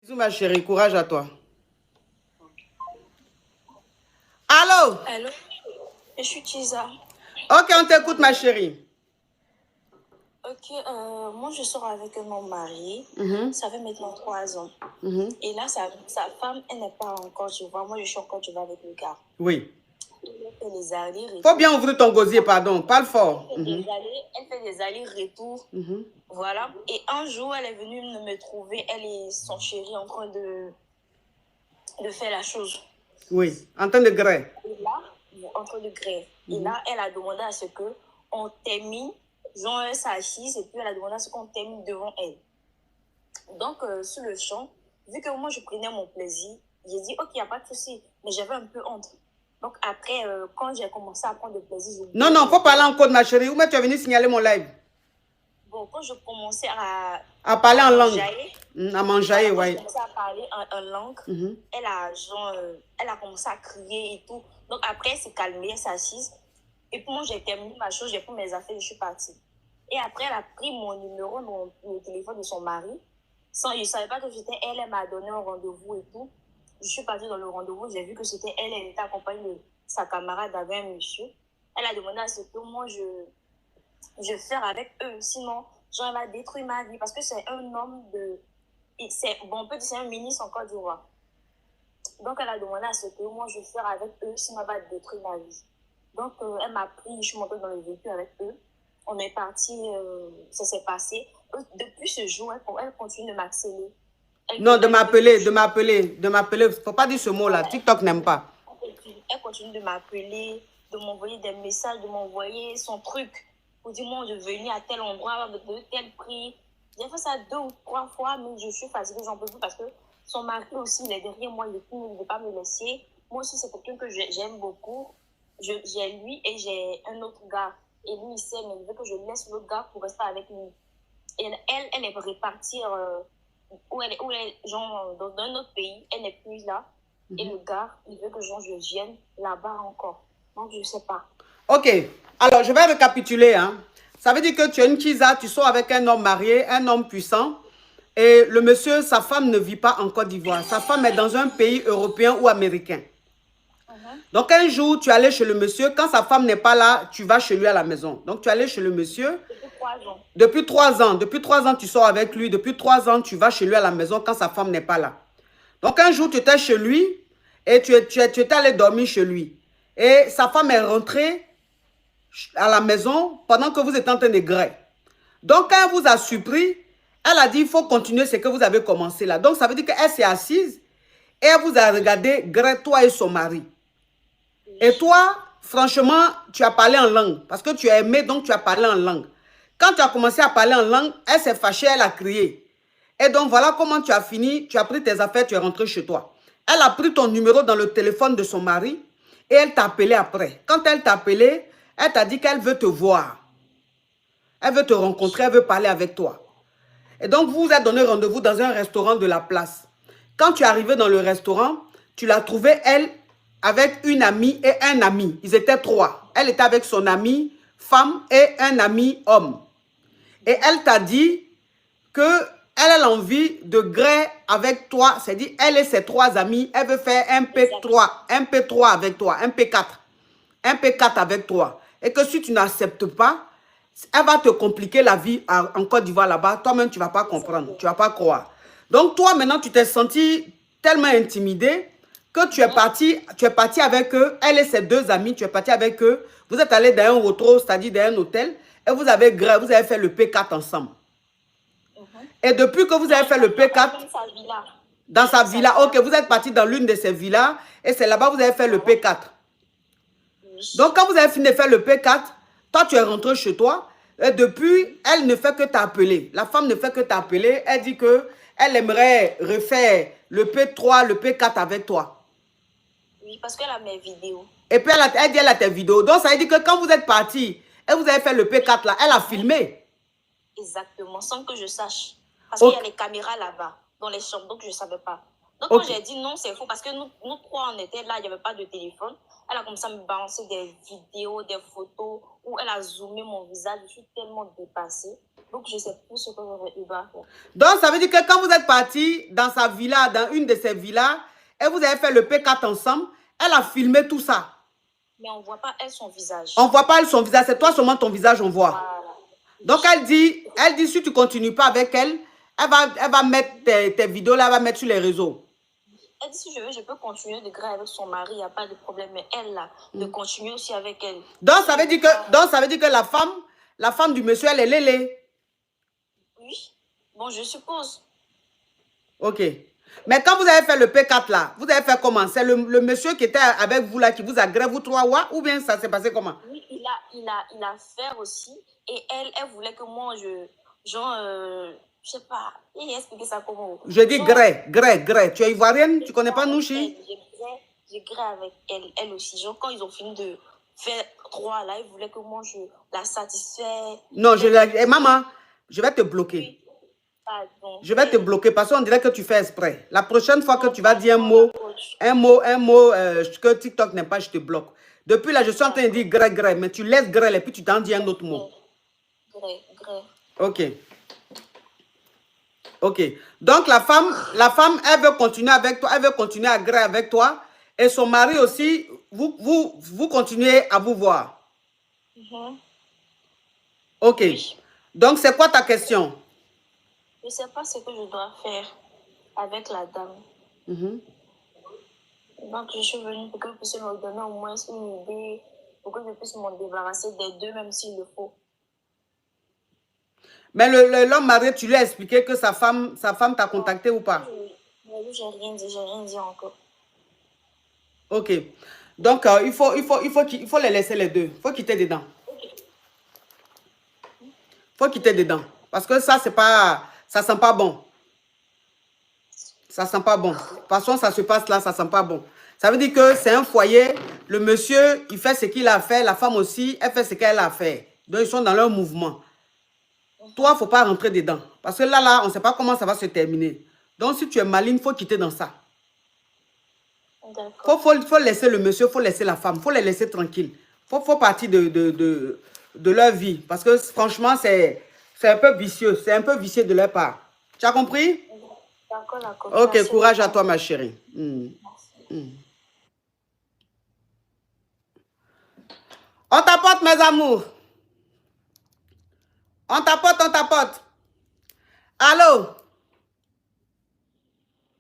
Bisous ma chérie, courage à toi. Allô? Allô? Je suis Tisa. Ok, on t'écoute ma chérie. Ok, moi je sors avec mon mari. Ça fait maintenant 3 ans. Et là, sa femme, elle n'est pas encore, tu vois. Moi, je suis encore, tu vois, avec le gars. Oui. Elle fait des allers-retours. Faut bien ouvrir ton gosier, pardon. Parle fort. Elle fait des allers-retours. Voilà. Et un jour, elle est venue me trouver. Elle et son chéri en train de faire la chose. Oui, en train de gré. Et là, en train de grève. Et là, elle a demandé à ce qu'on termine. Genre, elle s'assise et puis elle a demandé à ce qu'on termine devant elle. Donc, sur le champ, vu que moi, je prenais mon plaisir, j'ai dit, ok, il n'y a pas de souci. Mais j'avais un peu honte. Donc, après, quand j'ai commencé à prendre le plaisir... Non, non, faut parler en code, ma chérie. Ou même tu es venu signaler mon live. Bon, quand je commençais à parler en langue. À manjailler, oui. ouais. Quand je commençais à parler en langue, elle a commencé à crier et tout. Donc, après, elle s'est calmée, elle s'est assise. Et puis, moi, j'ai terminé ma chose, j'ai pris mes affaires, je suis partie. Et après, elle a pris mon numéro, le téléphone de son mari. Je ne savais pas que c'était elle, elle m'a donné un rendez-vous et tout. Je suis partie dans le rendez-vous, j'ai vu que c'était elle, elle était accompagnée de sa camarade avec un monsieur. Elle a demandé à ce que moi, je faire avec eux. Sinon, genre, elle va détruire ma vie parce que c'est un homme de... Bon, on peut dire c'est un ministre en Côte d'Ivoire. Donc, elle a demandé à ce que moi, je faire avec eux, sinon elle va détruire ma vie. Donc, elle m'a pris, je suis montée dans le véhicule avec eux. On est parti, ça s'est passé. Depuis ce jour, elle continue de m'harceler. Non, de m'appeler. Faut pas dire ce mot-là. Voilà. TikTok n'aime pas. Elle continue de m'appeler, de m'envoyer des messages, de m'envoyer son truc. Pour dire, moi, je venais à tel endroit, de tel prix. J'ai fait ça 2 ou 3 fois, mais je suis fatiguée, j'en peux plus parce que son mari aussi, il est derrière moi, il ne veut pas me laisser. Moi aussi, c'est quelqu'un que j'aime beaucoup. J'ai lui et j'ai un autre gars. Et lui, il sait, mais il veut que je laisse l'autre gars pour rester avec lui. Et elle est repartir où elle est genre, dans un autre pays. Elle n'est plus là. Et le gars, il veut que genre, je vienne là-bas encore. Donc, je ne sais pas. Ok. Alors, je vais récapituler. Hein. Ça veut dire que tu es une Tisa, tu sors avec un homme marié, un homme puissant. Et le monsieur, sa femme ne vit pas en Côte d'Ivoire. Sa femme est dans un pays européen ou américain. Donc, un jour, tu es allé chez le monsieur. Quand sa femme n'est pas là, tu vas chez lui à la maison. Donc, tu es allé chez le monsieur. Depuis 3 ans. Depuis 3 ans. Depuis 3 ans, tu sors avec lui. Depuis 3 ans, tu vas chez lui à la maison quand sa femme n'est pas là. Donc, un jour, tu étais chez lui et tu étais allé dormir chez lui. Et sa femme est rentrée à la maison pendant que vous étiez en train de griller. Donc, quand elle vous a surpris, elle a dit, il faut continuer ce que vous avez commencé là. Donc, ça veut dire qu'elle s'est assise et elle vous a regardé griller, toi et son mari. Et toi, franchement, tu as parlé en langue. Parce que tu as aimé, donc tu as parlé en langue. Quand tu as commencé à parler en langue, elle s'est fâchée, elle a crié. Et donc, voilà comment tu as fini. Tu as pris tes affaires, tu es rentré chez toi. Elle a pris ton numéro dans le téléphone de son mari et elle t'a appelé après. Quand elle t'a appelé, elle t'a dit qu'elle veut te voir. Elle veut te rencontrer, elle veut parler avec toi. Et donc, vous vous êtes donné rendez-vous dans un restaurant de la place. Quand tu es arrivé dans le restaurant, tu l'as trouvée, elle, avec une amie et un ami. Ils étaient 3. Elle était avec son amie femme et un ami homme. Et elle t'a dit qu'elle a envie de griller avec toi. C'est-à-dire, elle et ses 3 amis, elle veut faire un P3, un P3 avec toi, un P4. Un P4 avec toi. Et que si tu n'acceptes pas, elle va te compliquer la vie en Côte d'Ivoire là-bas. Toi-même, tu ne vas pas comprendre, tu ne vas pas croire. Donc, toi, maintenant, tu t'es senti tellement intimidée que tu es parti avec eux, elle et ses 2 amis, tu es parti avec eux. Vous êtes allé dans un retro, c'est-à-dire dans un hôtel, et vous avez fait le P4 ensemble. Et depuis que vous avez fait le P4, dans sa villa, ok, vous êtes parti dans l'une de ces villas, et c'est là-bas que vous avez fait le P4. Donc, quand vous avez fini de faire le P4, toi, tu es rentré chez toi, et depuis, elle ne fait que t'appeler. La femme ne fait que t'appeler, elle dit qu'elle aimerait refaire le P3, le P4 avec toi. Oui, parce qu'elle a mes vidéos. Et puis, elle dit qu'elle a tes vidéos. Donc, ça veut dire que quand vous êtes parti et vous avez fait le P4 là, elle a filmé. Exactement, sans que je sache. Parce qu'il y a les caméras là-bas, dans les chambres, donc je ne savais pas. Donc, quand j'ai dit non, c'est faux, parce que nous trois, on était là, il n'y avait pas de téléphone. Elle a commencé à me balancer des vidéos, des photos, où elle a zoomé mon visage. Je suis tellement dépassée. Donc, je ne sais plus ce que je vais faire. Donc, ça veut dire que quand vous êtes parti dans sa villa, dans une de ses villas, et vous avez fait le P4 ensemble, elle a filmé tout ça. Mais on ne voit pas elle son visage. On ne voit pas elle son visage, c'est toi seulement ton visage, on voit. Voilà. Donc, elle dit, si tu ne continues pas avec elle, elle va mettre tes vidéos là, elle va mettre sur les réseaux. Elle dit, si je veux, je peux continuer de griller avec son mari, il n'y a pas de problème. Mais elle, là, de continuer aussi avec elle. Donc, ça veut dire que la femme du monsieur, elle est lélé. Oui. Bon, je suppose. Ok. Mais quand vous avez fait le P4 là, vous avez fait comment? C'est le monsieur qui était avec vous là, qui vous a grève, vous trois, ou bien ça s'est passé comment? Oui, il a fait aussi. Et elle voulait que moi, je sais pas, il expliqué ça comment. Je dis grès. Tu es ivoirienne? Tu connais pas Nouchi? J'ai grès avec elle aussi. Genre, quand ils ont fini de faire trois là, ils voulaient que moi, je la satisfais. Non, maman, je vais te bloquer. Oui. Pardon. Je vais te bloquer parce qu'on dirait que tu fais exprès. La prochaine fois que tu vas dire un mot que TikTok n'aime pas, je te bloque. Depuis là, je suis en train de dire grès, mais tu laisses grès et puis tu t'en dis un autre mot. Grès. Ok. Ok. Donc la femme, elle veut continuer avec toi, elle veut continuer à grès avec toi. Et son mari aussi, vous continuez à vous voir. Ok. Oui. Donc c'est quoi ta question? Je ne sais pas ce que je dois faire avec la dame. Donc, je suis venue pour que vous puissiez me donner au moins une idée, pour que je puisse m'en débarrasser des deux, même s'il le faut. Mais l'homme marié, tu lui as expliqué que sa femme t'a contacté ou pas? Oui, j'ai rien dit encore. Ok. Donc, il faut les laisser les deux. Il faut quitter dedans. Il faut quitter dedans. Parce que ça, ça sent pas bon. Ça sent pas bon. De toute façon, ça se passe là, ça sent pas bon. Ça veut dire que c'est un foyer. Le monsieur, il fait ce qu'il a fait. La femme aussi, elle fait ce qu'elle a fait. Donc, ils sont dans leur mouvement. Toi, il ne faut pas rentrer dedans. Parce que là, on ne sait pas comment ça va se terminer. Donc, si tu es maligne, il faut quitter dans ça. Il faut laisser le monsieur, il faut laisser la femme. Il faut les laisser tranquilles. Il faut partir de leur vie. Parce que franchement, c'est un peu vicieux. C'est un peu vicieux de leur part. Tu as compris? D'accord. Ok, merci, courage à toi, ma chérie. On t'apporte, mes amours. On t'apporte. Allô?